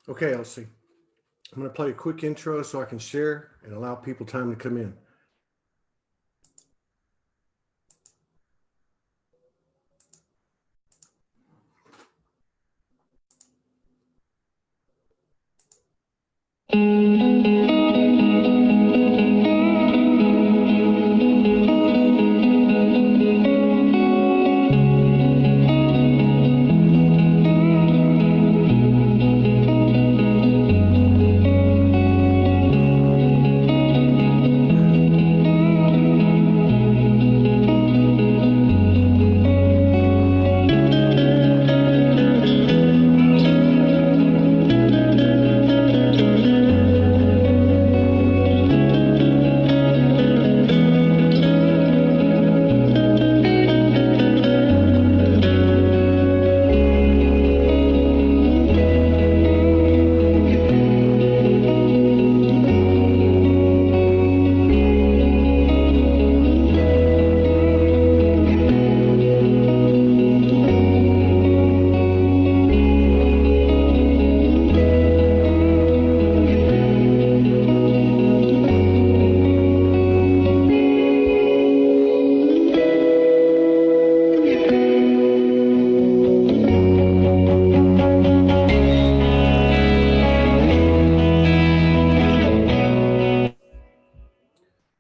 Okay, Elsie, I'm going to play a quick intro so I can share and allow people time to come in.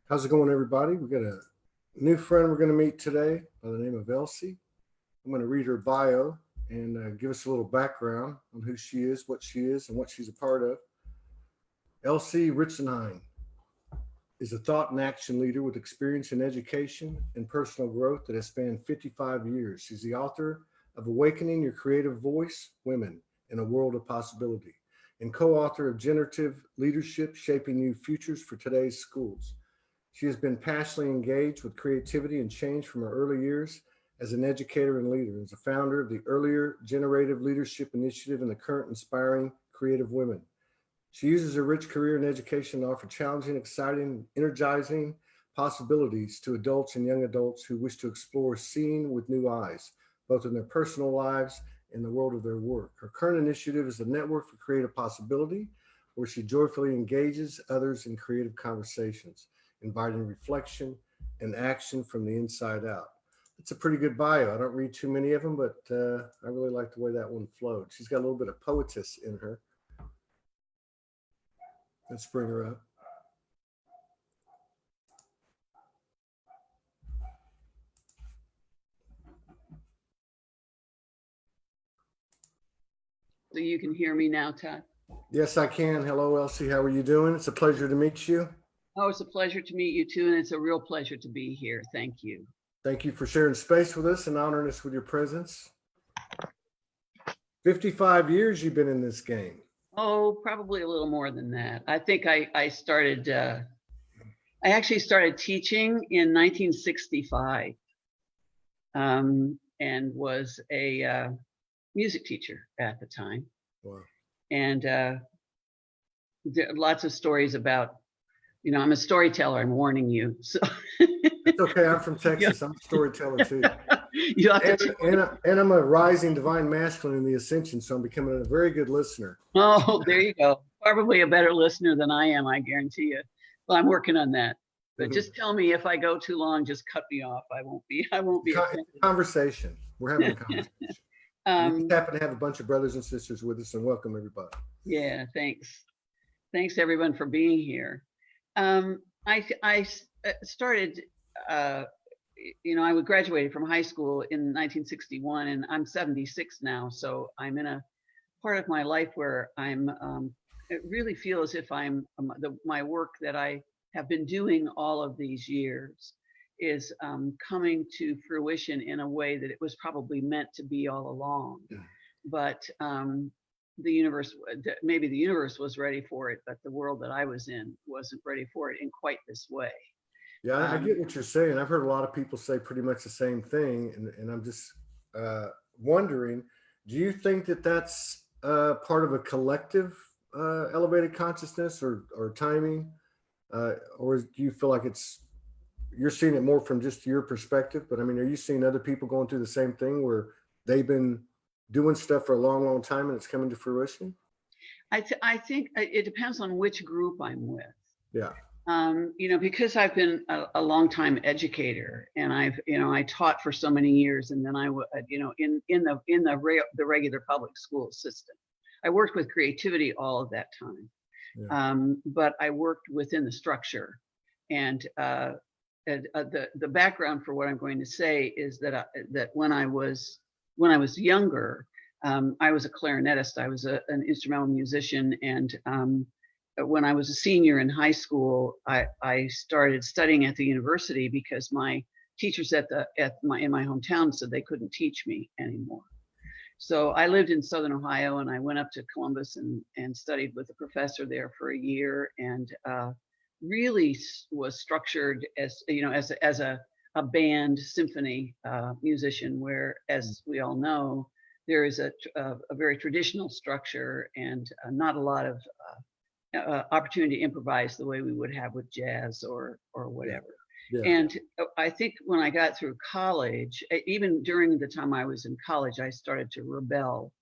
How's it going, everybody? We got a new friend we're going to meet today by the name of Elsie. I'm going to read her bio and give us a little background on who she is, and what she's a part of. Elsie Ritzenhein is a thought and action leader with experience in education and personal growth that has spanned 55 years. She's the author of Awakening Your Creative Voice, Women in a World of Possibility, and co-author of Generative Leadership, Shaping New Futures for Today's Schools. She has been passionately engaged with creativity and change from her early years as an educator and leader, as a founder of the earlier Generative Leadership Initiative and the current Inspiring Creative Women. She uses her rich career in education to offer challenging, exciting, energizing possibilities to adults and young adults who wish to explore seeing with new eyes, both in their personal lives and the world of their work. Her current initiative is the Network for Creative Possibility, where she joyfully engages others in creative conversations, inviting reflection and action from the inside out. It's a pretty good bio. I don't read too many of them, but I really like the way that one flowed. She's got a little bit of poetess in her. Let's bring her up. So you can hear me now, Todd? Yes, I can. Hello, Elsie. How are you doing? It's a pleasure to meet you. Oh, it's a pleasure to meet you too, and it's a real pleasure to be here. Thank you. Thank you for sharing space with us and honoring us with your presence. 55 years you've been in this game. Oh, probably a little more than that. I think I started, I actually started teaching in 1965 and was a music teacher at the time. Wow. And lots of stories about, I'm a storyteller, I'm warning you. So It's okay. I'm from Texas. I'm a storyteller too. You have and I'm a rising divine masculine in the ascension, so I'm becoming a very good listener. Oh, there you go. Probably a better listener than I am, I guarantee you. Well, I'm working on that. But just tell me if I go too long, just cut me off. I won't be Conversation. We're having a conversation. We happen to have a bunch of brothers and sisters with us, and welcome everybody. Yeah, thanks. Thanks everyone for being here. I started, I graduated from high school in 1961, and I'm 76 now. So I'm in a part of my life where I really feel as if my work that I have been doing all of these years is coming to fruition in a way that it was probably meant to be all along. Yeah. But maybe the universe was ready for it, but the world that I was in wasn't ready for it in quite this way. Yeah, I get what you're saying. I've heard a lot of people say pretty much the same thing, and I'm just wondering, do you think that that's part of a collective elevated consciousness or timing, or do you feel like you're seeing it more from just your perspective? But I mean, are you seeing other people going through the same thing where they've been doing stuff for a long, long time and it's coming to fruition? I think it depends on which group I'm with. Yeah. You know, because I've been a long time educator, and I taught for so many years, and then the regular public school system. I worked with creativity all of that time, Yeah. but I worked within the structure, and the background for what I'm going to say is that when I was younger, I was a clarinetist. I was an instrumental musician, and when I was a senior in high school, I started studying at the university because my teachers in my hometown said they couldn't teach me anymore. So I lived in Southern Ohio, and I went up to Columbus and studied with a professor there for a year, and really was structured as a band symphony musician, where, as we all know, there is a very traditional structure and not a lot of opportunity to improvise the way we would have with jazz or whatever. Yeah. And I think when I got through college, even during the time I was in college, I started to rebel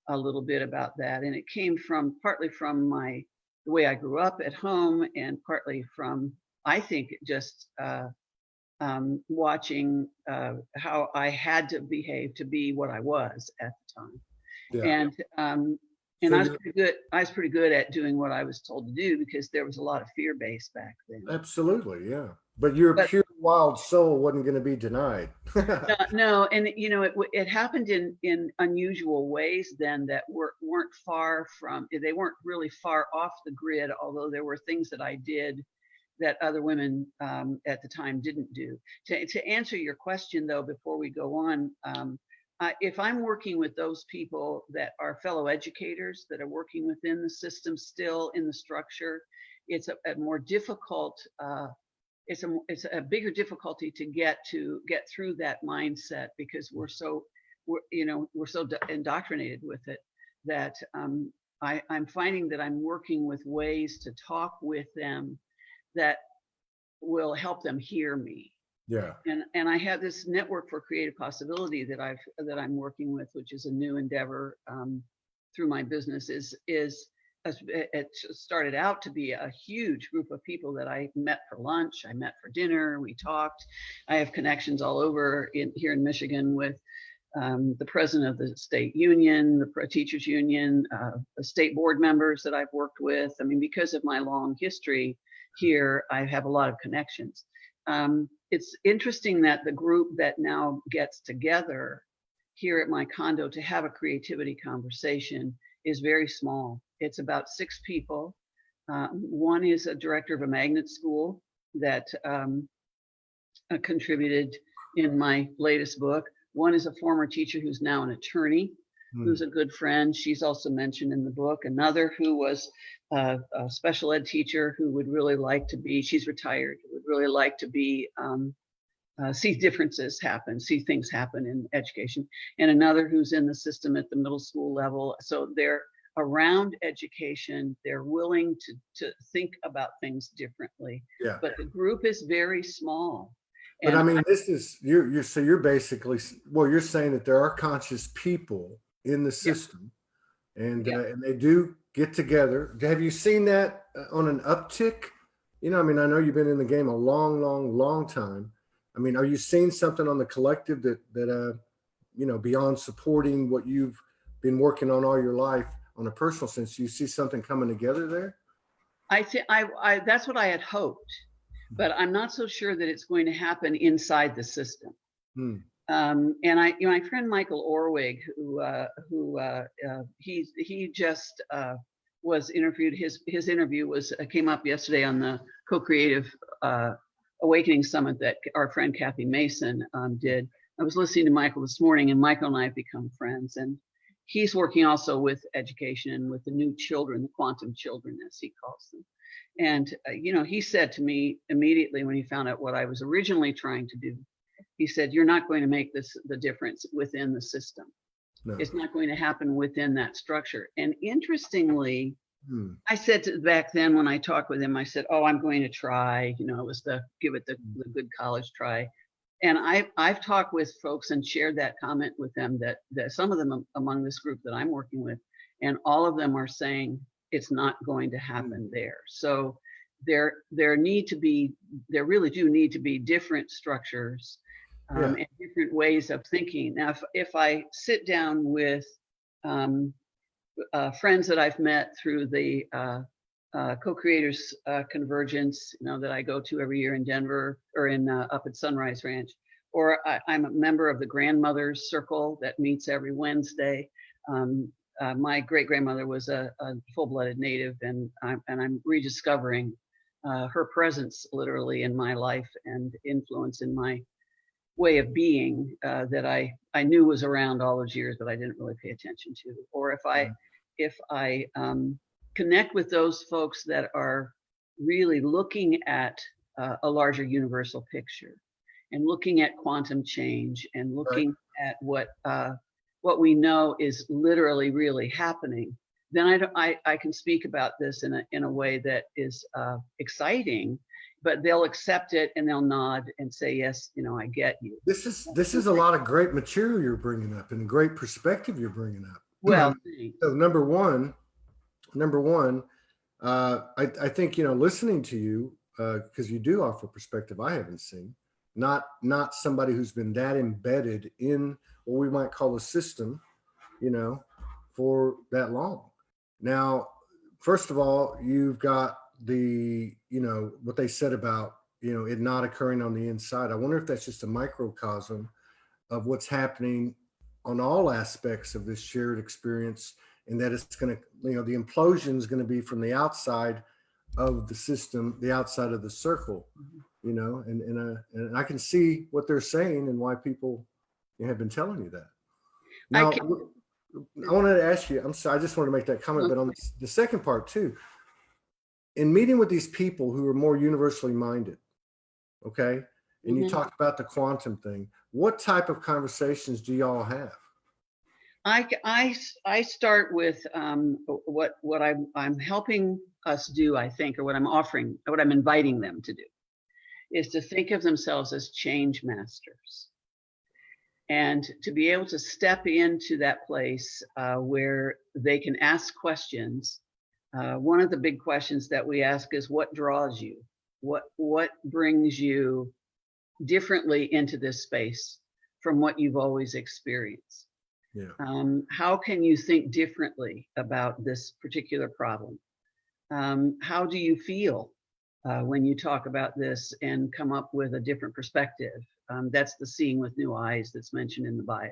a little bit about that. And it came partly from the way I grew up at home, and partly from, I think, just watching how I had to behave to be what I was at the time. Yeah. And So I was pretty good at doing what I was told to do, because there was a lot of fear base back then. absolutely, yeah. But your But pure wild soul wasn't going to be denied. no, and it happened in unusual ways then that weren't far from. They weren't really far off the grid, although there were things that I did that other women at the time didn't do. To answer your question, though, before we go on, if I'm working with those people that are fellow educators that are working within the system, still in the structure, it's a more difficult. It's a bigger difficulty to get through that mindset, because we're so indoctrinated with it that I'm finding that I'm working with ways to talk with them that will help them hear me. Yeah. And I have this network for creative possibility that I'm working with, which is a new endeavor through my business. It started out to be a huge group of people that I met for lunch, I met for dinner, we talked. I have connections all over here in Michigan with the president of the state union, the teachers union, the state board members that I've worked with. I mean, because of my long history here, I have a lot of connections. It's interesting that the group that now gets together here at my condo to have a creativity conversation is very small. It's about 6 people. One is a director of a magnet school that contributed in my latest book. One is a former teacher who's now an attorney, who's a good friend. She's also mentioned in the book. Another who was a special ed teacher who would really like to be, she's retired, would really like to be, see differences happen, see things happen in education. And another who's in the system at the middle school level. So they're around education. They're willing to think about things differently. Yeah. But the group is very small. But I mean, this is you're basically, well, you're saying that there are conscious people in the system, and they do get together. Have you seen that on an uptick? I mean, I know you've been in the game a long time. I mean, are you seeing something on the collective that beyond supporting what you've been working on all your life on a personal sense, you see something coming together there? I think that's what I had hoped, but I'm not so sure that it's going to happen inside the system. And my friend Michael Orwig, he just was interviewed. His interview came up yesterday on the Co-Creative Awakening Summit that our friend Kathy Mason did. I was listening to Michael this morning, and Michael and I have become friends. And he's working also with education and with the new children, the quantum children, as he calls them. And he said to me immediately when he found out what I was originally trying to do, he said, "You're not going to make the difference within the system. No. It's not going to happen within that structure." And interestingly, I said back then when I talked with him, I said, "Oh, I'm going to try." It was give it the good college try. And I've talked with folks and shared that comment with them that some of them among this group that I'm working with, and all of them are saying, it's not going to happen there. So there really do need to be different structures Yeah. and different ways of thinking. Now, if I sit down with friends that I've met through the co-creators convergence, that I go to every year in Denver or in up at Sunrise Ranch, or I'm a member of the grandmother's circle that meets every Wednesday. My great grandmother was a full-blooded Native, and I'm rediscovering her presence literally in my life and influence in my way of being that I knew was around all those years, but I didn't really pay attention to. Or if I connect with those folks that are really looking at a larger universal picture and looking at quantum change and looking at what we know is literally really happening, then I can speak about this in a way that is exciting, but they'll accept it and they'll nod and say, yes, I get you. This is a lot of great material you're bringing up and a great perspective you're bringing up. Well, so number one, I think, listening to you, because you do offer perspective I haven't seen, not somebody who's been that embedded in what we might call a system, for that long. Now, first of all, you've got the, what they said about, it not occurring on the inside. I wonder if that's just a microcosm of what's happening on all aspects of this shared experience, and that it's going to, the implosion is going to be from the outside of the system, the outside of the circle, and I can see what they're saying and why people have been telling you that. Now, I wanted to ask you, I'm sorry, I just wanted to make that comment, but on the second part too, in meeting with these people who are more universally minded, okay, and you talked about the quantum thing, what type of conversations do y'all have? I start with what I'm helping us do, I think, or what I'm offering, what I'm inviting them to do, is to think of themselves as change masters, and to be able to step into that place where they can ask questions. One of the big questions that we ask is, what draws you? What brings you differently into this space from what you've always experienced? Yeah. How can you think differently about this particular problem? How do you feel when you talk about this and come up with a different perspective? That's the seeing with new eyes that's mentioned in the bio.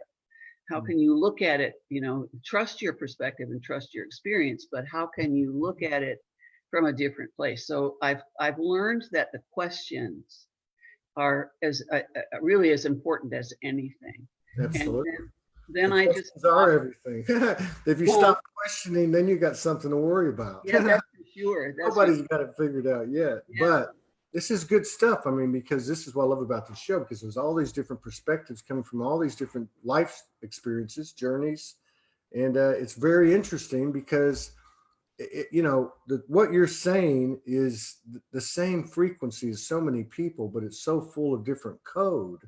How can you look at it, trust your perspective and trust your experience, but how can you look at it from a different place? So I've learned that the questions are really as important as anything. Absolutely. And then I just are everything. If you stop questioning, then you got something to worry about. Yeah, that's for sure. Nobody's got it figured out yet. Yeah. But this is good stuff. I mean, because this is what I love about the show, because there's all these different perspectives coming from all these different life experiences, journeys. And it's very interesting because, what you're saying is the same frequency as so many people, but it's so full of different code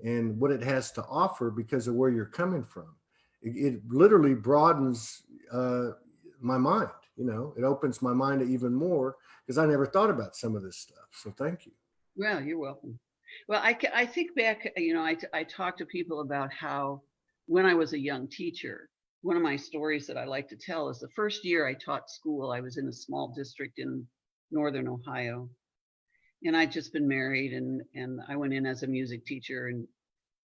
and what it has to offer because of where you're coming from. It literally broadens my mind. It opens my mind even more because I never thought about some of this stuff. So thank you. Well, you're welcome. Well, I think back, I talk to people about how when I was a young teacher, one of my stories that I like to tell is the first year I taught school, I was in a small district in northern Ohio. And I'd just been married, and I went in as a music teacher, and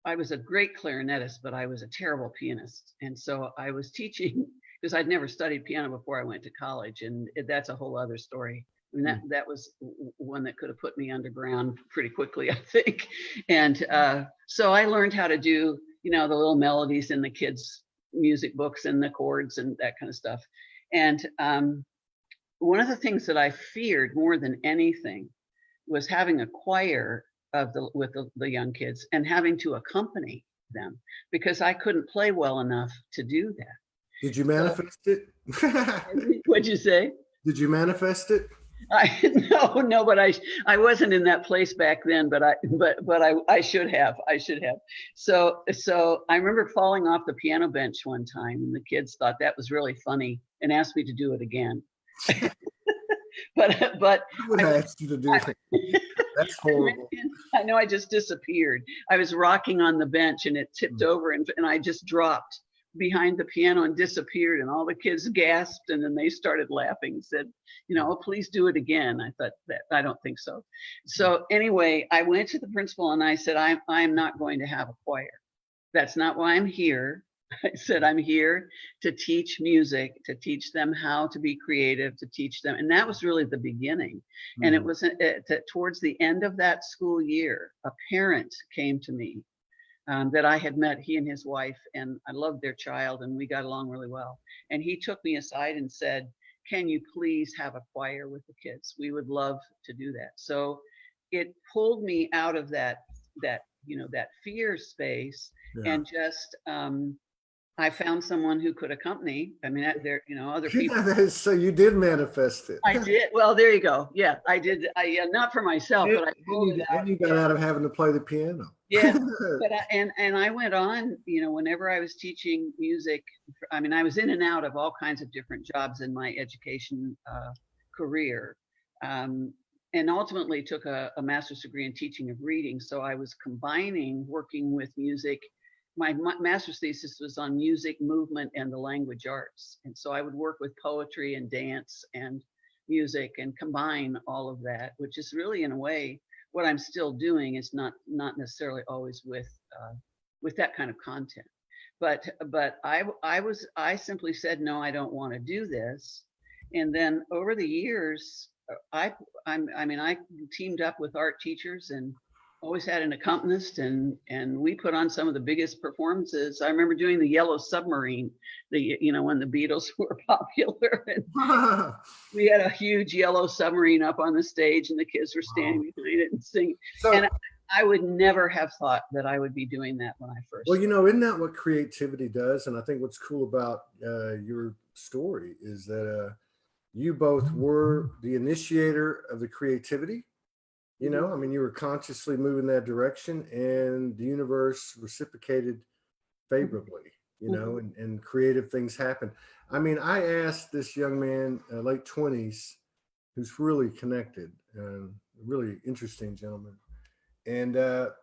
I was a great clarinetist, but I was a terrible pianist. And so I was teaching because I'd never studied piano before I went to college, and that's a whole other story. I mean, that was one that could have put me underground pretty quickly, I think. And so I learned how to do, the little melodies in the kids' music books and the chords and that kind of stuff. And one of the things that I feared more than anything was having a choir with the young kids and having to accompany them, because I couldn't play well enough to do that. Did you manifest it? What'd you say? Did you manifest it? No, but I wasn't in that place back then, but I should have. So I remember falling off the piano bench one time, and the kids thought that was really funny and asked me to do it again. but I would I went, ask you to do that. That's I went horrible. in, I know I just disappeared. I was rocking on the bench and it tipped over and I just dropped behind the piano and disappeared, and all the kids gasped, and then they started laughing and said, oh, please do it again. I thought, that I don't think so. So anyway, I went to the principal and I said, I'm not going to have a choir. That's not why I'm here. I said, I'm here to teach music, to teach them how to be creative, to teach them. And that was really the beginning. And it was towards the end of that school year, a parent came to me that I had met, he and his wife, and I loved their child and we got along really well. And he took me aside and said, can you please have a choir with the kids? We would love to do that. So it pulled me out of that fear space, and just I found someone who could accompany. I mean, there, other people. So you did manifest it. I did. Well, there you go. Yeah, I did. Not for myself, but I pulled it out. And you got out of having to play the piano. Yeah, but I went on. Whenever I was teaching music, I mean, I was in and out of all kinds of different jobs in my education career, and ultimately took a master's degree in teaching of reading. So I was combining working with music. My master's thesis was on music, movement, and the language arts. And so I would work with poetry and dance and music and combine all of that, which is really, in a way, what I'm still doing. Is not necessarily always with that kind of content. But I simply said, no, I don't want to do this. And then over the years, I teamed up with art teachers and always had an accompanist, and we put on some of the biggest performances. I remember doing the Yellow Submarine, when the Beatles were popular, and we had a huge yellow submarine up on the stage and the kids were standing behind it and singing. So, and I would never have thought that I would be doing that when I first started. Isn't that what creativity does? And I think what's cool about your story is that you both were the initiator of the creativity. You were consciously moving that direction, and the universe reciprocated favorably, and creative things happen. I mean, I asked this young man, late 20s, who's really connected, really interesting gentleman. And,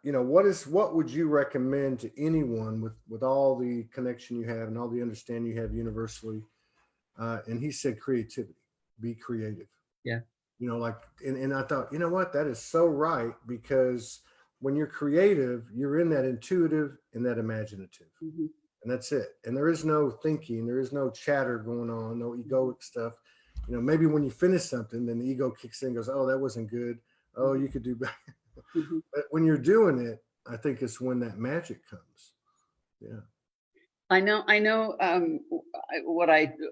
what would you recommend to anyone with all the connection you have and all the understanding you have universally? And he said, creativity, be creative. Yeah. And I thought, what, that is so right, because when you're creative, you're in that intuitive and that imaginative, and that's it. And there is no thinking, there is no chatter going on, no egoic stuff. Maybe when you finish something, then the ego kicks in and goes, oh, that wasn't good. Oh, you could do better. But when you're doing it, I think it's when that magic comes. Yeah. I know.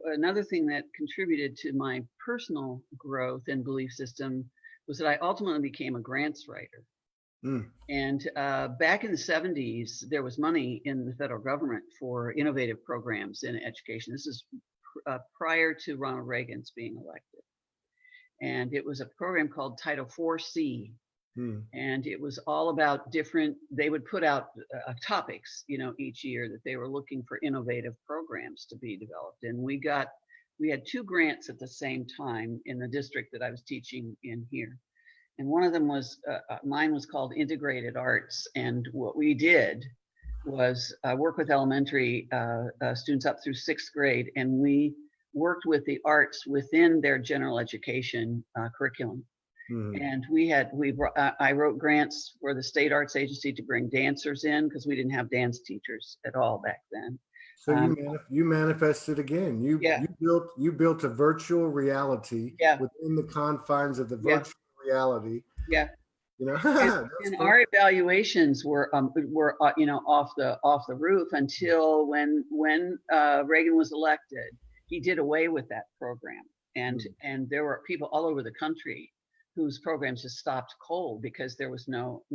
Another thing that contributed to my personal growth and belief system was that I ultimately became a grants writer. And back in the 70s, there was money in the federal government for innovative programs in education. This is prior to Ronald Reagan's being elected. And it was a program called Title 4C. And it was all about they would put out topics, each year that they were looking for innovative programs to be developed. And we had 2 grants at the same time in the district that I was teaching in here. And one of them was, mine was called Integrated Arts. And what we did was work with elementary students up through 6th grade. And we worked with the arts within their general education curriculum. And I wrote grants for the state arts agency to bring dancers in, because we didn't have dance teachers at all back then. So you manifested again. You built a virtual reality within the confines of the virtual reality. Yeah. And our evaluations were off the roof until when Reagan was elected. He did away with that program, and there were people all over the country whose programs just stopped cold because there were no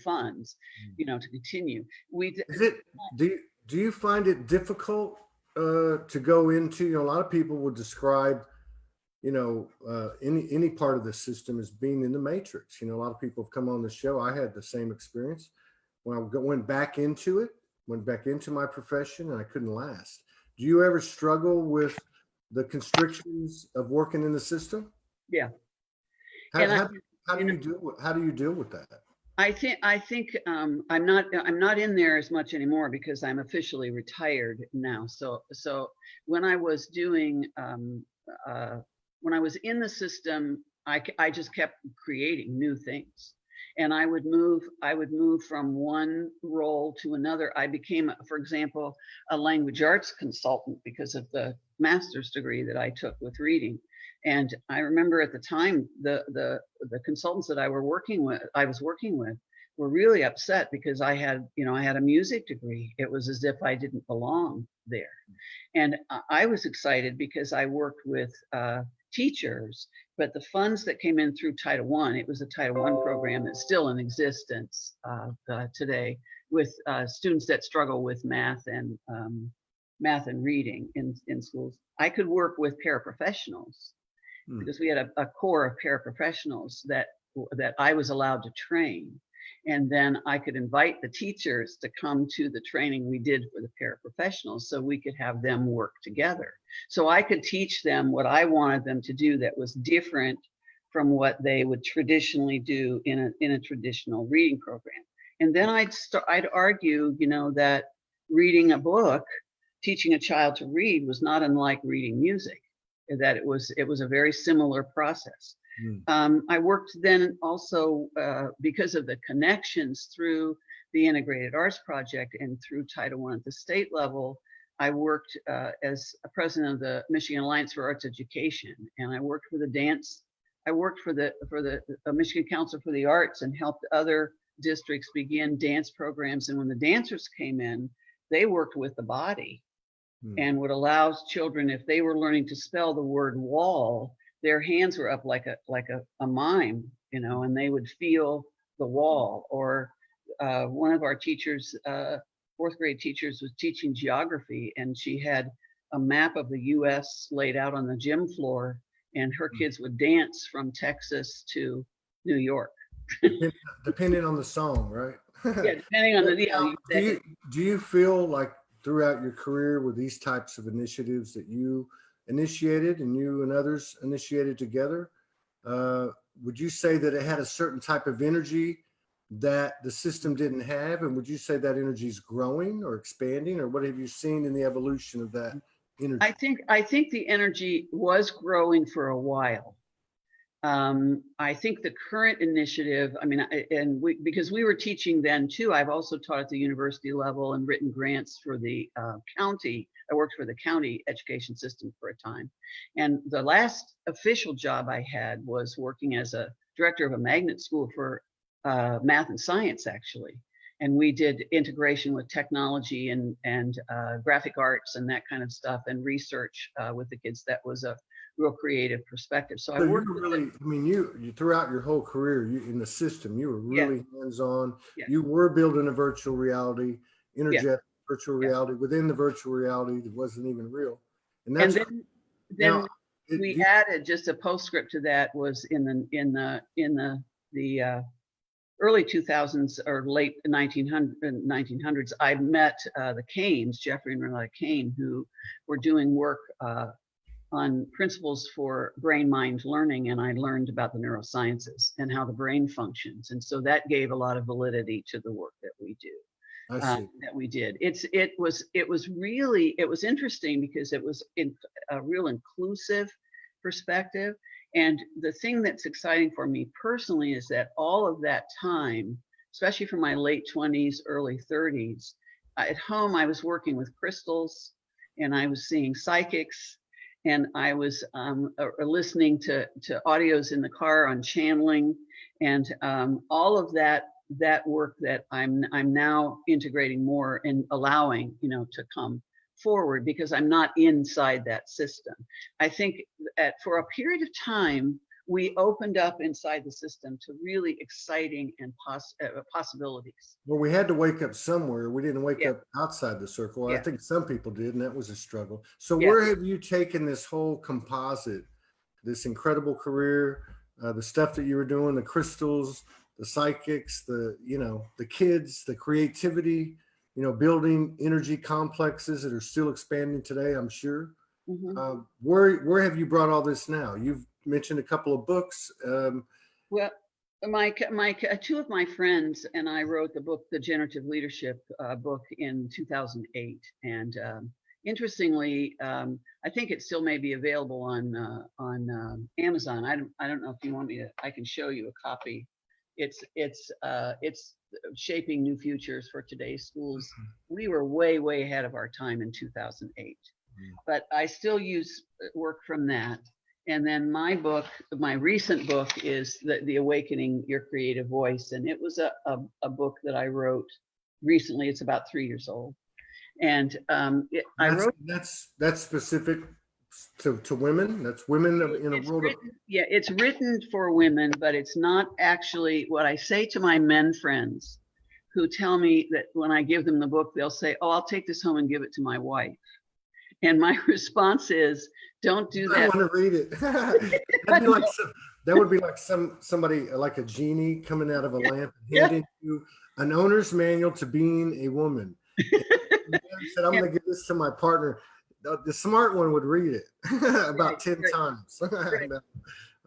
funds, to continue. Do you find it difficult to go into? A lot of people would describe, any part of the system as being in the matrix. A lot of people have come on the show. I had the same experience when I went back into my profession, and I couldn't last. Do you ever struggle with the constrictions of working in the system? Yeah. How, And I, how do you know, you how do you deal with that? I think I'm not in there as much anymore because I'm officially retired now. So when I was doing when I was in the system, I just kept creating new things, and I would move from one role to another. I became, for example, a language arts consultant because of the master's degree that I took with reading. And I remember at the time, the consultants that I was working with, were really upset because I had a music degree. It was as if I didn't belong there. And I was excited because I worked with teachers, but the funds that came in through Title I, it was a Title I program that's still in existence today, with students that struggle with math and reading in schools. I could work with paraprofessionals because we had a core of paraprofessionals that I was allowed to train. And then I could invite the teachers to come to the training we did for the paraprofessionals so we could have them work together. So I could teach them what I wanted them to do that was different from what they would traditionally do in a traditional reading program. And then I'd argue, that reading a book, teaching a child to read, was not unlike reading music, that it was a very similar process. I worked then also because of the connections through the Integrated Arts Project and through Title I at the state level. I worked as a president of the Michigan Alliance for Arts Education, and I worked for the dance. I worked for the Michigan Council for the Arts and helped other districts begin dance programs. And when the dancers came in, they worked with the body and would allow children, if they were learning to spell the word wall, their hands were up like a mime, and they would feel the wall. Or one of our teachers, fourth grade teachers, was teaching geography, and she had a map of the US laid out on the gym floor, and her kids would dance from Texas to New York. Depending on the song, right? Yeah, depending on Now, do you feel like throughout your career with these types of initiatives that you initiated and you and others initiated together, would you say that it had a certain type of energy that the system didn't have? And would you say that energy is growing or expanding, or what have you seen in the evolution of that energy? I think the energy was growing for a while. I think the current initiative, because we were teaching then too, I've also taught at the university level and written grants for the county. I worked for the county education system for a time. And the last official job I had was working as a director of a magnet school for math and science, actually. And we did integration with technology and graphic arts and that kind of stuff, and research with the kids. That was a real creative perspective. So I worked you really, you throughout your whole career, you in the system, you were really hands-on. You were building a virtual reality, interjet virtual reality within the virtual reality that wasn't even real. And that's then we added just a postscript to that. Was in the early 2000s or late 1900s, I met the Canes, Jeffrey and Renata Kane, who were doing work on principles for brain-mind learning, and I learned about the neurosciences and how the brain functions, and so that gave a lot of validity to the work that we do. That we did. It was interesting because it was in a real inclusive perspective. And the thing that's exciting for me personally is that all of that time, especially from my late 20s, early 30s, at home I was working with crystals, and I was seeing psychics, and I was listening to audios in the car on channeling, and all of that work that I'm now integrating more and allowing to come forward, because I'm not inside that system. I think that for a period of time we opened up inside the system to really exciting and possibilities. Well, we had to wake up somewhere. We didn't wake up outside the circle. I think some people did, and that was a struggle. So where have you taken this whole composite, this incredible career, the stuff that you were doing, the crystals, the psychics, the kids, the creativity, building energy complexes that are still expanding today, I'm sure. Mhm. Where have you brought all this now? You've mentioned a couple of books. Well, two of my friends and I wrote the book, the Generative Leadership book, in 2008. And interestingly, I think it still may be available on Amazon. I don't know if you want me to. I can show you a copy. It's shaping new futures for today's schools. We were way ahead of our time in 2008, but I still use work from that. And then my book, my recent book, is the Awakening Your Creative Voice, and it was a book that I wrote recently. It's about 3 years old, and I wrote. That's specific to women. That's women in a world of. Yeah, it's written for women, but it's not actually what I say to my men friends, who tell me that when I give them the book, they'll say, "Oh, I'll take this home and give it to my wife." And my response is, don't do that. I want to read it. That would be like somebody like a genie coming out of a lamp and handing you an owner's manual to being a woman. And the man said, "I'm going to give this to my partner." The smart one would read it about 10 times. Right.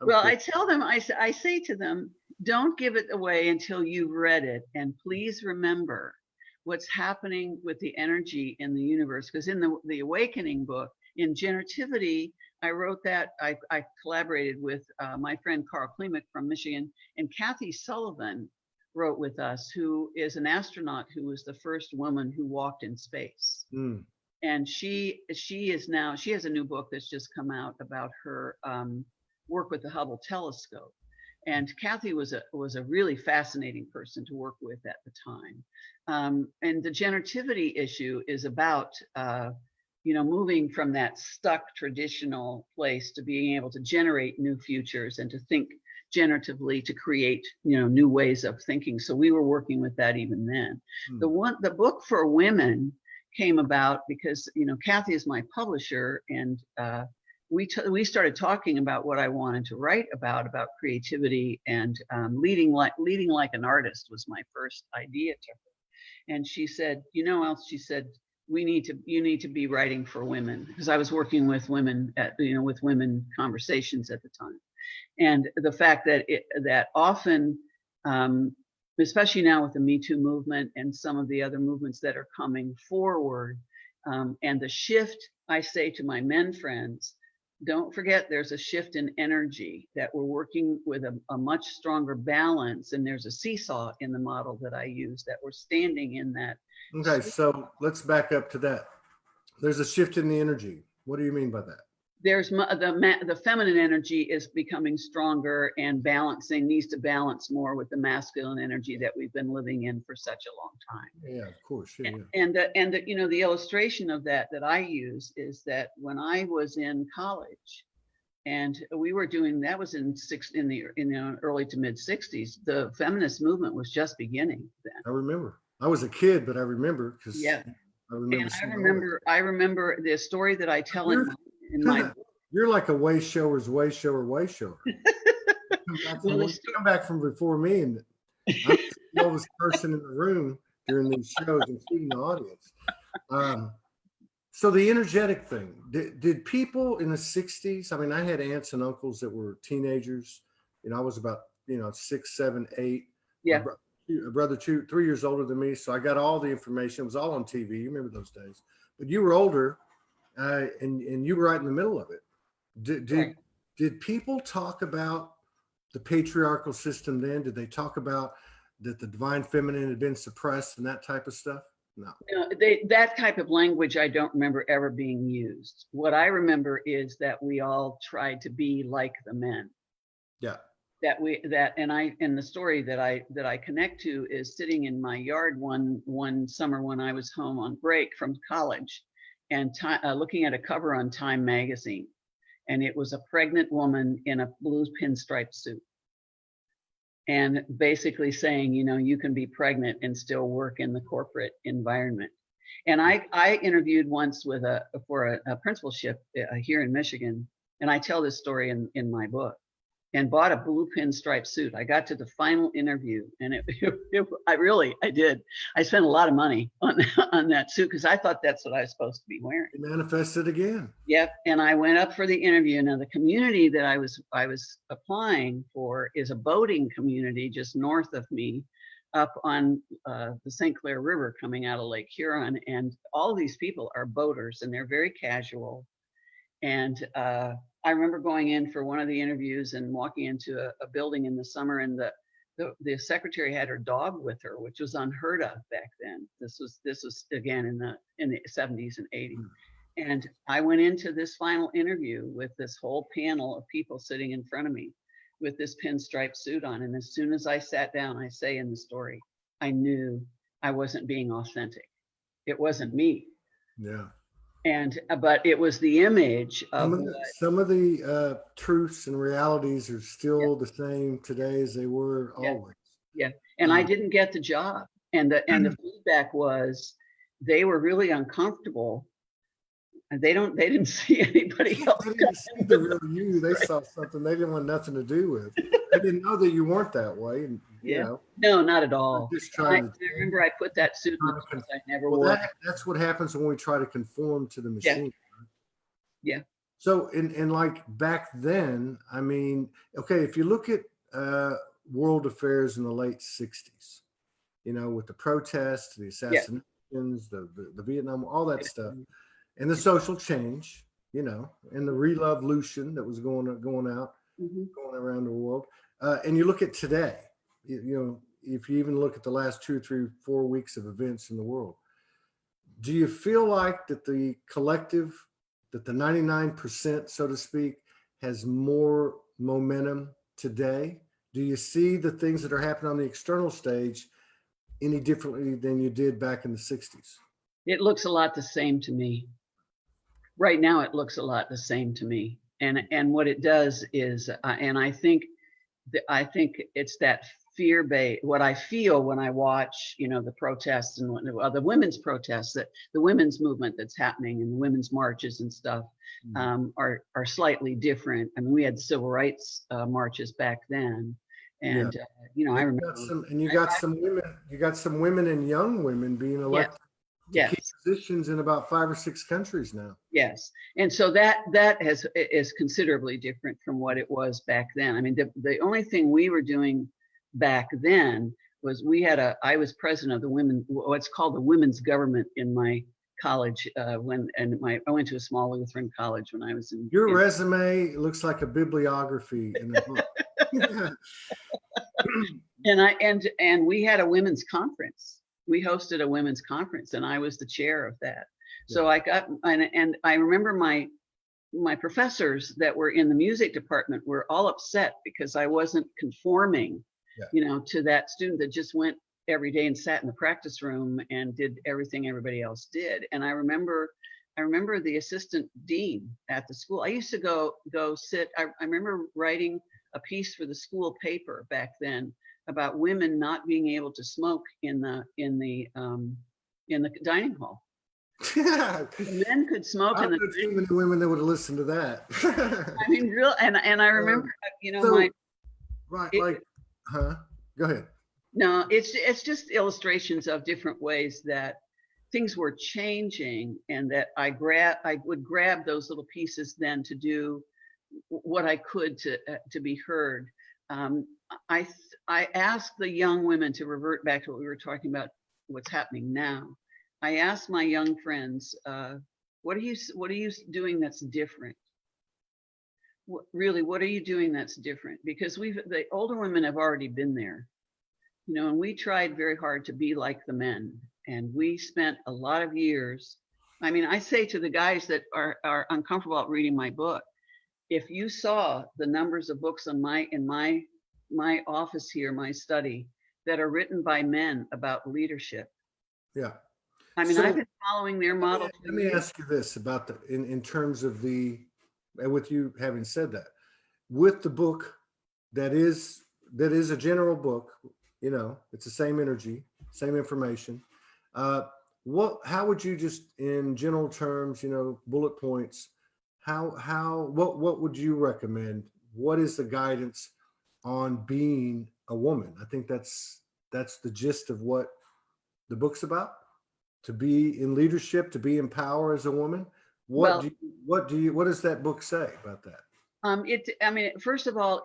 Well, I tell them, I say to them, don't give it away until you've read it. And please remember what's happening with the energy in the universe. Because in the Awakening book, in generativity, I wrote that, I collaborated with my friend Carl Klimek from Michigan, and Kathy Sullivan wrote with us, who is an astronaut who was the first woman who walked in space. Mm. And she has a new book that's just come out about her work with the Hubble telescope. And Kathy was a really fascinating person to work with at the time. And the generativity issue is about moving from that stuck traditional place to being able to generate new futures and to think generatively, to create new ways of thinking. So we were working with that even then. The book for women came about because Kathy is my publisher, and we started talking about what I wanted to write about creativity, and leading like an artist was my first idea to her. And she said, Elsie, she said, you need to be writing for women, because I was working with women with women conversations at the time. And the fact that that often, especially now with the Me Too movement and some of the other movements that are coming forward, and the shift, I say to my men friends, don't forget there's a shift in energy, that we're working with a much stronger balance, and there's a seesaw in the model that I use, that we're standing in that. Okay, so let's back up to that. There's a shift in the energy. What do you mean by that? There's the feminine energy is becoming stronger and needs to balance more with the masculine energy that we've been living in for such a long time. Yeah, of course. Yeah. And the illustration of that I use is that when I was in college, and we were doing, that was in the early to mid 60s, the feminist movement was just beginning then. I remember. I was a kid, but I remember because yeah. I remember the story that I tell in my book. You're like a way shower's way shower. Come back from before me, and I'm the oldest person in the room during these shows, including the audience. So the energetic thing, did people in the 60s, I mean, I had aunts and uncles that were teenagers. I was about 6, 7, 8. Yeah. A brother 2, 3 years older than me, so I got all the information. It was all on TV. You remember those days? But you were older, and you were right in the middle of it. Did people talk about the patriarchal system then? Did they talk about that the divine feminine had been suppressed and that type of stuff? No. That type of language I don't remember ever being used. What I remember is that we all tried to be like the men. Yeah. And the story that I connect to is sitting in my yard one summer when I was home on break from college, and looking at a cover on Time magazine, and it was a pregnant woman in a blue pinstripe suit, and basically saying, you can be pregnant and still work in the corporate environment. And I interviewed once for a principalship here in Michigan, and I tell this story in my book. and bought a blue pinstripe suit. I got to the final interview, and I did. I spent a lot of money on on that suit because I thought that's what I was supposed to be wearing. It manifested again. Yep. And I went up for the interview. Now the community that I was applying for is a boating community just north of me, up on the St. Clair River coming out of Lake Huron, and all these people are boaters, and they're very casual. And I remember going in for one of the interviews and walking into a building in the summer, and the secretary had her dog with her, which was unheard of back then. This was again in the 70s and 80s. And I went into this final interview with this whole panel of people sitting in front of me with this pinstripe suit on. And as soon as I sat down, I say in the story, I knew I wasn't being authentic. It wasn't me. Yeah. And but it was the image of some of the truths and realities are still the same today as they were always. Yeah. And I didn't get the job. And the feedback was they were really uncomfortable. And they didn't see anybody else. They didn't see the real you. They saw something they didn't want nothing to do with. They didn't know that you weren't that way. And, you know, no, not at all. Just I remember I put that suit on. I never wore. That's what happens when we try to conform to the machine. Yeah. So in like back then, I mean, okay, if you look at world affairs in the late 60s, you know, with the protests, the assassinations, the Vietnam, all that stuff. And the social change, you know, and the revolution that was going out, going around the world. And you look at today, you know, if you even look at the last 2, 3, 4 weeks of events in the world, do you feel like that the collective, that the 99%, so to speak, has more momentum today? Do you see the things that are happening on the external stage any differently than you did back in the 60s? It looks a lot the same to me. Right now, it looks a lot the same to me, and what it does is, and I think it's that fear-based. What I feel when I watch, you know, the protests and the women's protests, that the women's movement that's happening and women's marches and stuff are slightly different. I mean, we had civil rights marches back then, and you know, I remember. You got some women and young women being elected. Key positions in about 5 or 6 countries now. Yes, and so that is considerably different from what it was back then. I mean, the only thing we were doing back then was I was president of what's called the women's government in my college I went to a small Lutheran college when I was in. Your resume looks like a bibliography in a book. And we had a women's conference. We hosted a women's conference, and I was the chair of that. So I got, and I remember my professors that were in the music department were all upset because I wasn't conforming, you know, to that student that just went every day and sat in the practice room and did everything everybody else did. And I remember the assistant dean at the school. I used to go sit. I remember writing a piece for the school paper back then about women not being able to smoke in the dining hall. Men could smoke in the dining hall. Too many women that would have listened to that. I mean, real, and I remember, you know, Go ahead. No, it's just illustrations of different ways that things were changing, and that I would grab those little pieces then to do what I could to be heard. I asked the young women to revert back to what we were talking about, what's happening now. I asked my young friends, what are you doing that's different? What are you doing that's different? Because the older women have already been there, you know, and we tried very hard to be like the men, and we spent a lot of years. I mean, I say to the guys that are uncomfortable about reading my book, if you saw the numbers of books in my office here, my study, that are written by men about leadership. Yeah. I mean, I've been following their model. Let me ask you this about in terms of with you having said that, with the book that is a general book, you know, it's the same energy, same information. How would you, just in general terms, you know, bullet points, what would you recommend what is the guidance on being a woman? I think that's the gist of what the book's about. To be in leadership, to be in power as a woman. Well, What does that book say about that? I mean, first of all,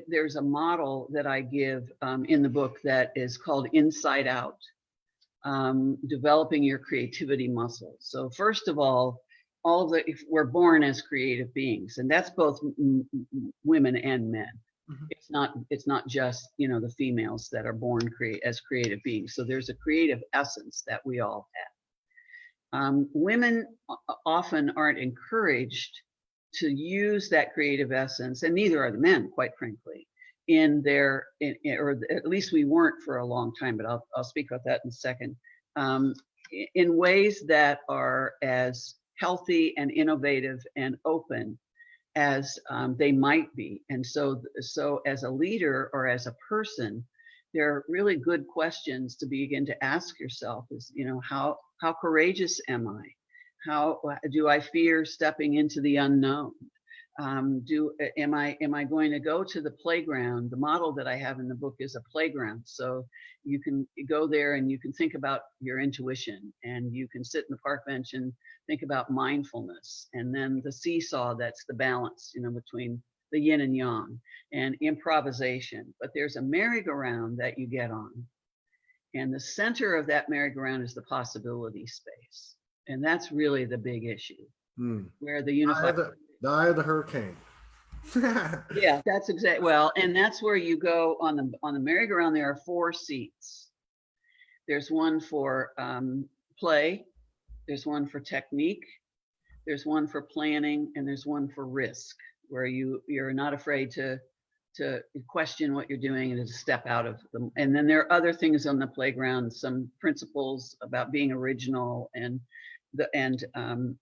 there's a model that I give in the book that is called Inside Out, developing your creativity muscle. So first of all if we're born as creative beings, and that's both women and men. Mhm. It's not just, you know, the females that are born as creative beings. So there's a creative essence that we all have. Women often aren't encouraged to use that creative essence, and neither are the men, quite frankly, or at least we weren't for a long time, but I'll speak about that in a second, in ways that are as healthy and innovative and open as they might be. And so as a leader or as a person, there are really good questions to begin to ask yourself is, you know, how courageous am I? How do I fear stepping into the unknown? Am I going to go to the playground? The model that I have in the book is a playground. So you can go there and you can think about your intuition, and you can sit in the park bench and think about mindfulness, and then the seesaw, that's the balance, you know, between the yin and yang, and improvisation. But there's a merry-go-round that you get on, and the center of that merry-go-round is the possibility space. And that's really the big issue, where the unified The eye of the hurricane. Yeah, that's exactly. Well, and that's where you go on the merry-go-round. There are 4 seats. There's one for play, there's one for technique, there's one for planning, and there's one for risk, where you're not afraid to question what you're doing and to step out of them. And then there are other things on the playground, some principles about being original and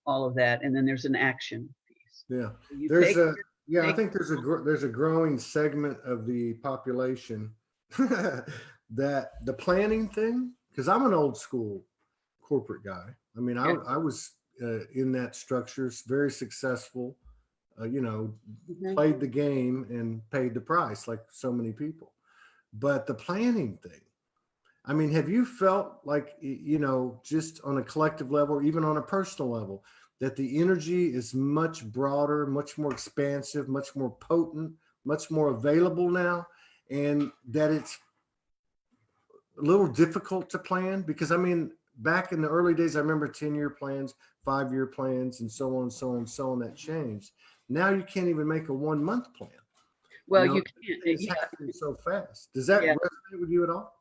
all of that. And then there's an action piece. Yeah, So I think there's a growing segment of the population that the planning thing, because I'm an old school corporate guy. I mean, I was in that structure, very successful, you know, played the game and paid the price like so many people. But the planning thing, I mean, have you felt like, you know, just on a collective level, or even on a personal level, that the energy is much broader, much more expansive, much more potent, much more available now, and that it's a little difficult to plan? Because I mean, back in the early days, I remember 10-year plans, 5-year plans, and so on, so on, so on, that changed. Now you can't even make a 1-month plan. Well, You know, you can't. it's happening so fast. Does that resonate with you at all?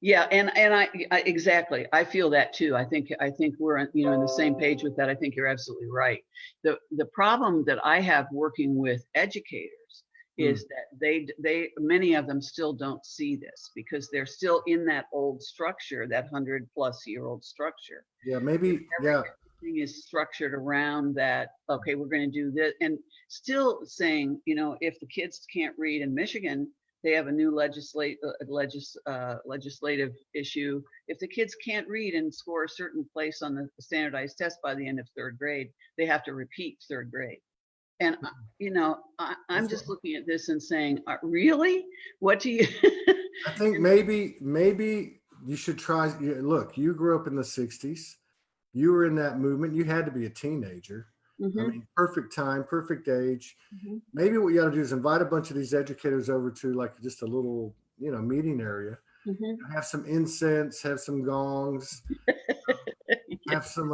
Yeah, and I exactly. I feel that too. I think we're, you know, on the same page with that. I think you're absolutely right. The problem that I have working with educators is that they many of them still don't see this, because they're still in that old structure, that 100-plus-year-old structure. Yeah, maybe. Yeah, everything is structured around that. Okay, we're going to do this, and still saying, you know, if the kids can't read in Michigan, they have a new legislative issue. If the kids can't read and score a certain place on the standardized test by the end of 3rd grade, they have to repeat 3rd grade. And, you know, I'm just looking at this and saying, really? What do you? I think maybe you should try. Look, you grew up in the 60s. You were in that movement. You had to be a teenager. I mean, perfect time, perfect age. Maybe what you got to do is invite a bunch of these educators over to like just a little, you know, meeting area. Have some incense, have some gongs, have some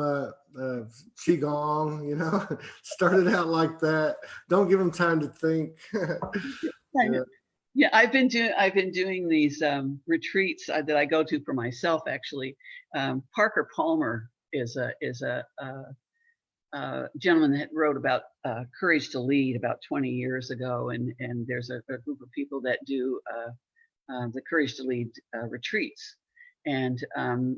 qigong, you know. Start it out like that. Don't give them time to think. Yeah, I've been doing these retreats that I go to for myself, actually. Parker Palmer is a gentleman that wrote about courage to lead about 20 years ago, and there's a group of people that do the courage to lead retreats, and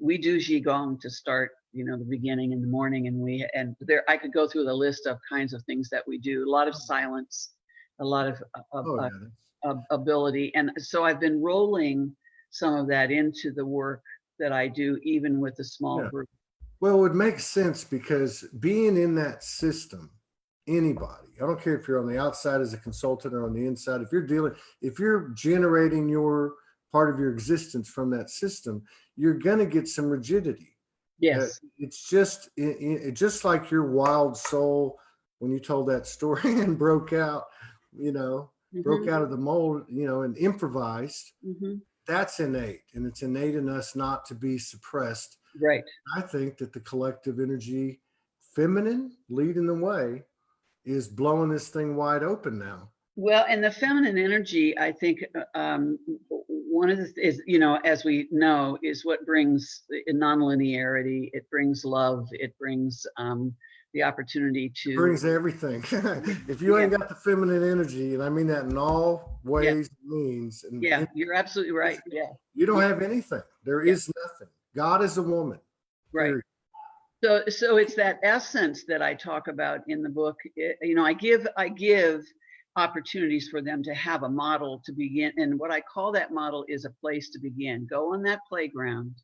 we do qigong to start, you know, the beginning in the morning, and there I could go through the list of kinds of things that we do. A lot of silence, a lot of ability, and so I've been rolling some of that into the work that I do, even with a small group. Well, it would make sense, because being in that system, anybody. I don't care if you're on the outside as a consultant or on the inside. If you're generating your part of your existence from that system, you're going to get some rigidity. Yes. It's just like your wild soul when you told that story and broke out, broke out of the mold, and improvised. That's innate, and it's innate in us not to be suppressed. Right. I think that the collective energy, feminine, leading the way, is blowing this thing wide open now. Well, and the feminine energy, I think, one of the is, as we know, is what brings nonlinearity. It brings love. It brings the opportunity to. It brings everything. If you ain't got the feminine energy, and I mean that in all ways, means, and you're absolutely right. Yeah, you don't have anything. There is nothing. God is a woman. Right. Period. So it's that essence that I talk about in the book. I give opportunities for them to have a model to begin, and what I call that model is a place to begin. Go on that playground.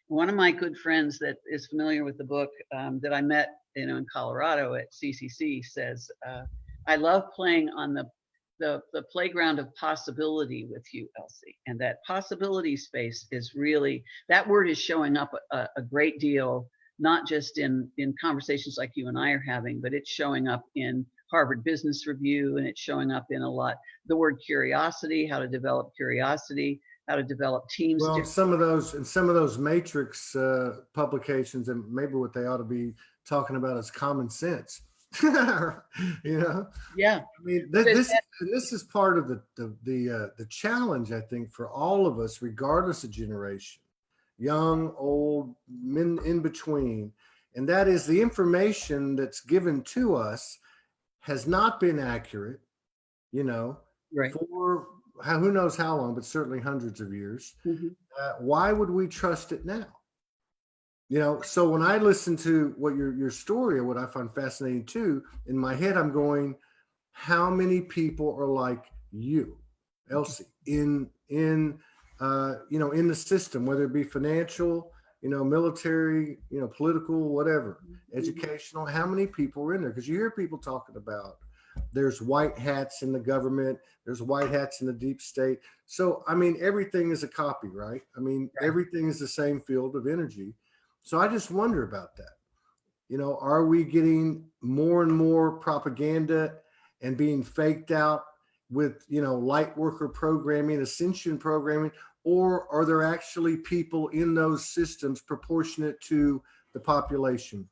One of my good friends that is familiar with the book that I met, in Colorado at CCC says, "I love playing on the playground of possibility with you, Elsie." And that possibility space is really, that word is showing up a great deal, not just in conversations like you and I are having, but it's showing up in Harvard Business Review, and it's showing up in the word curiosity, how to develop curiosity, how to develop teams. Well, some of those matrix publications, and maybe what they ought to be talking about is common sense. Yeah. I mean, this is part of the challenge, I think, for all of us, regardless of generation, young, old, men in between, and that is the information that's given to us has not been accurate, right. for who knows how long, but certainly hundreds of years. Why would we trust it now? So when I listen to what your story, and what I find fascinating too, in my head, I'm going, how many people are like you, Elsie, in the system, whether it be financial, military, political, whatever, educational, how many people are in there? Because you hear people talking about there's white hats in the government, there's white hats in the deep state. So, I mean, everything is a copy, right? I mean, everything is the same field of energy. So I just wonder about that. Are we getting more and more propaganda and being faked out with, light worker programming, ascension programming, or are there actually people in those systems proportionate to the population?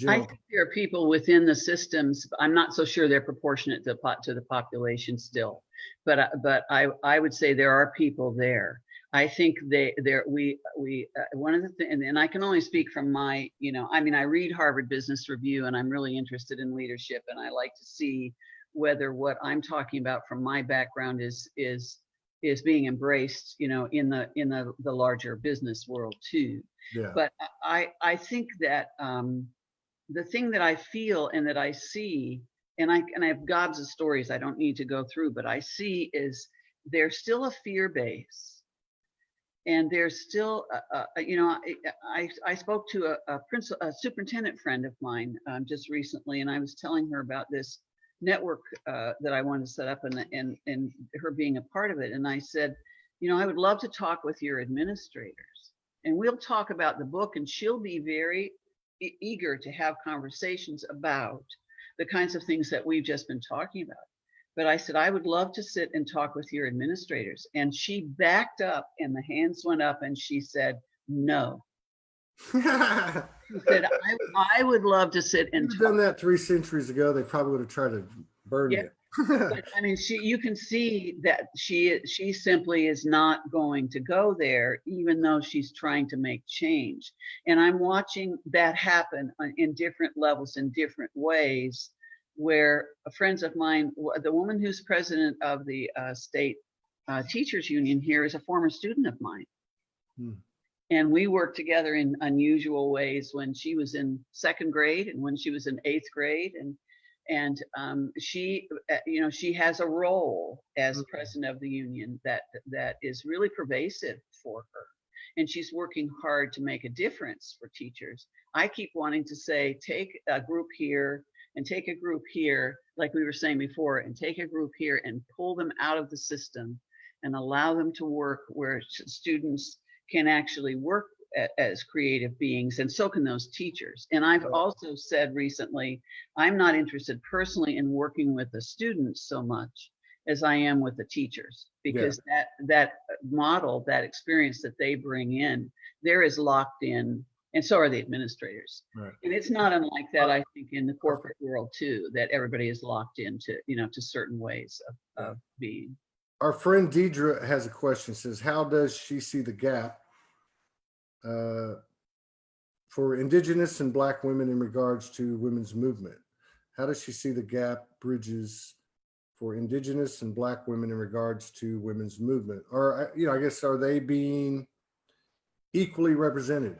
I think there are people within the systems. I'm not so sure they're proportionate to the population still, but I would say there are people there. I think one of the things, and I can only speak from my, I read Harvard Business Review, and I'm really interested in leadership, and I like to see whether what I'm talking about from my background is being embraced, in the larger business world too. Yeah. But I think that the thing that I feel and that I see, and I have gobs of stories I don't need to go through, but I see is there's still a fear base, and there's still, I spoke to a superintendent friend of mine just recently, and I was telling her about this network that I wanted to set up, and her being a part of it, and I said, I would love to talk with your administrators, and we'll talk about the book, and she'll be very eager to have conversations about the kinds of things that we've just been talking about. But I said, I would love to sit and talk with your administrators. And she backed up, and the hands went up, and she said, no. She said, I would love to sit and talk. Done that 3 centuries ago, they probably would have tried to burn you. But, you can see that she simply is not going to go there, even though she's trying to make change. And I'm watching that happen in different levels, in different ways, where friends of mine, the woman who's president of the state teachers union here is a former student of mine. And we worked together in unusual ways when she was in 2nd grade and when she was in 8th grade. And she has a role as president of the union that is really pervasive for her. And she's working hard to make a difference for teachers. I keep wanting to say, take a group here and take a group here, like we were saying before, and take a group here and pull them out of the system and allow them to work where students can actually work as creative beings, and so can those teachers. And I've also said recently, I'm not interested personally in working with the students so much as I am with the teachers, because that model, that experience that they bring in, they're as locked in, and so are the administrators. Right. And it's not unlike that, I think, in the corporate world too, that everybody is locked into, to certain ways of being. Our friend Deidre has a question. Says, how does she see the gap for Indigenous and Black women in regards to women's movement? How does she see the gap bridges for Indigenous and Black women in regards to women's movement? Or, I guess, are they being equally represented?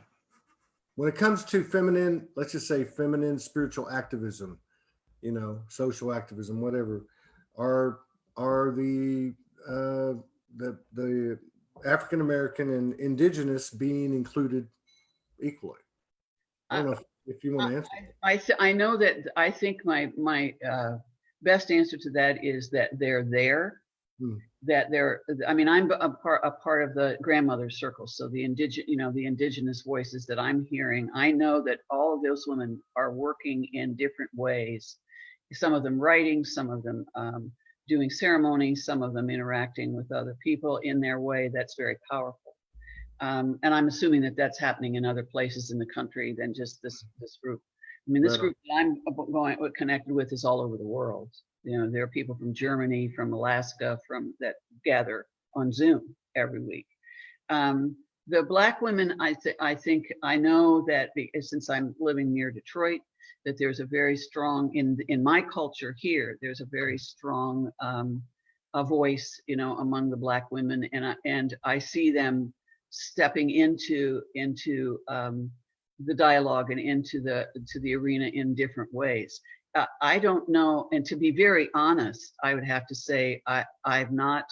When it comes to feminine, let's just say feminine spiritual activism, social activism, whatever, are the African American and Indigenous being included equally? I don't know if you want to answer. I know that I think my best answer to that is that they're there. That they're, I'm a part of the grandmother circle. So the indigenous voices that I'm hearing, I know that all of those women are working in different ways. Some of them writing, some of them doing ceremonies, some of them interacting with other people in their way. That's very powerful. And I'm assuming that that's happening in other places in the country than just this group. This group that I'm connected with is all over the world. There are people from Germany, from Alaska, that gather on Zoom every week. The Black women, I think I know that since I'm living near Detroit, that there's a very strong, in my culture here, there's a very strong a voice, among the Black women, and I see them stepping into the dialogue and into the arena in different ways. I don't know, and to be very honest, I would have to say I've not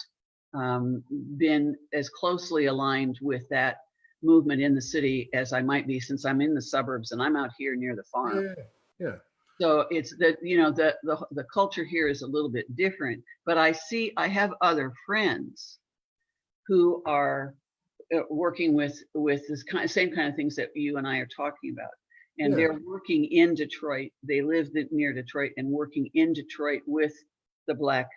been as closely aligned with that movement in the city as I might be, since I'm in the suburbs and I'm out here near the farm. Yeah. So it's that the culture here is a little bit different, but I have other friends who are working with this same kind of things that you and I are talking about. And they're working in Detroit. They live near Detroit and working in Detroit with the Black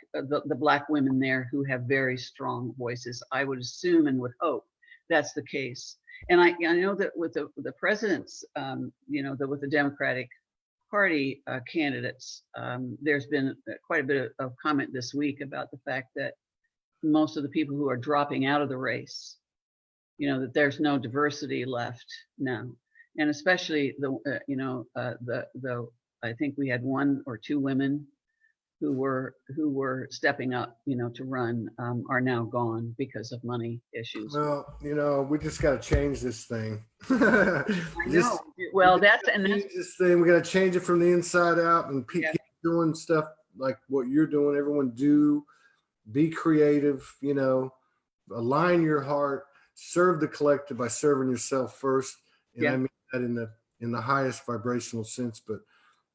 women there who have very strong voices. I would assume and would hope that's the case. And I know that with the presidents, with the Democratic Party candidates, there's been quite a bit of comment this week about the fact that most of the people who are dropping out of the race, that there's no diversity left now. And especially I think we had one or two women who were stepping up, to run, are now gone because of money issues. Well, we just got to change this thing. I know. Well, that's this thing. We got to change it from the inside out, and keep doing stuff like what you're doing. Everyone be creative. Align your heart, serve the collective by serving yourself first. And I mean that in the highest vibrational sense. But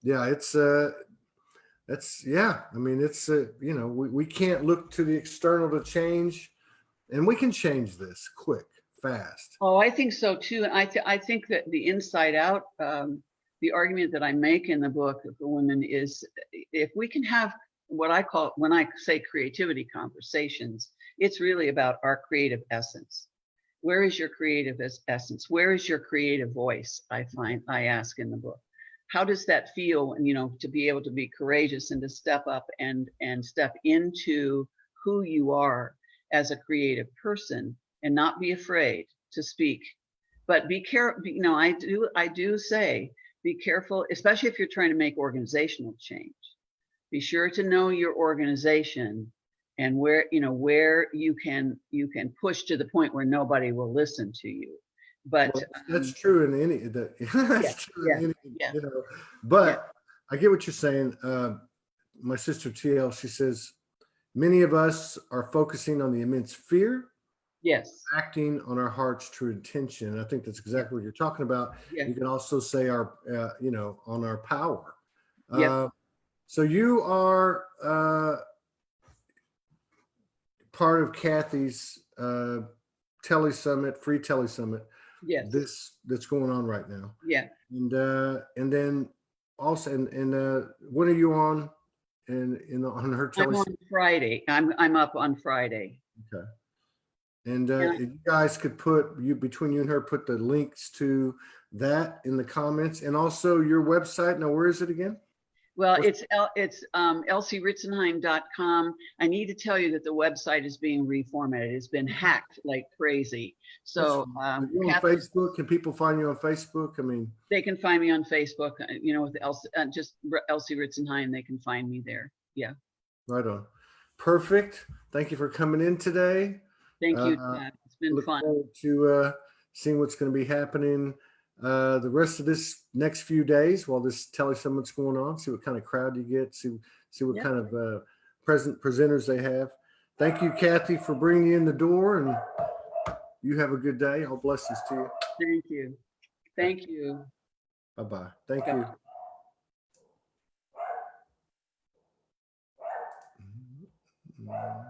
we can't look to the external to change, and we can change this quick, fast. Oh, I think so too. And I think that the inside out, the argument that I make in the book for women is, if we can have what I call, when I say creativity conversations, it's really about our creative essence. Where is your creative essence? Where is your creative voice? I ask in the book. How does that feel, to be able to be courageous and to step up and step into who you are as a creative person and not be afraid to speak, but be careful. I do say, be careful, especially if you're trying to make organizational change. Be sure to know your organization and where you can push to the point where nobody will listen to you. But that's true in any but I get what you're saying. My sister TL, she says, many of us are focusing on the immense fear, acting on our heart's true intention. I think that's exactly what you're talking about. You can also say on our power. Yep. So you are part of Kathy's Tele Summit, free Tele Summit. Yes. That's going on right now. Yeah. And then also, and when are you on? On her I'm Tele? on Friday. I'm up on Friday. Okay. And Yeah. you guys could between you and her, put the links to that in the comments, and also your website. Now, where is it again? Well, it's elsieritzenhein.com. I need to tell you that the website is being reformatted. It's been hacked like crazy. So Are you on Facebook? Can people find you on Facebook? I mean, they can find me on Facebook, with Elsie, just Elsie Ritzenhein. They can find me there. Yeah. right on. Perfect. Thank you for coming in today. Thank you, Todd. It's been Look fun. forward to seeing what's going to be happening the rest of this next few days while this Tele Summit's going on. See what kind of crowd you get. See what Yep. kind of presenters they have. Thank you, Kathy, for bringing you in the door, and you have a good day. All blessings to you. Thank you. Thank you. Bye-bye. Thank Bye. you.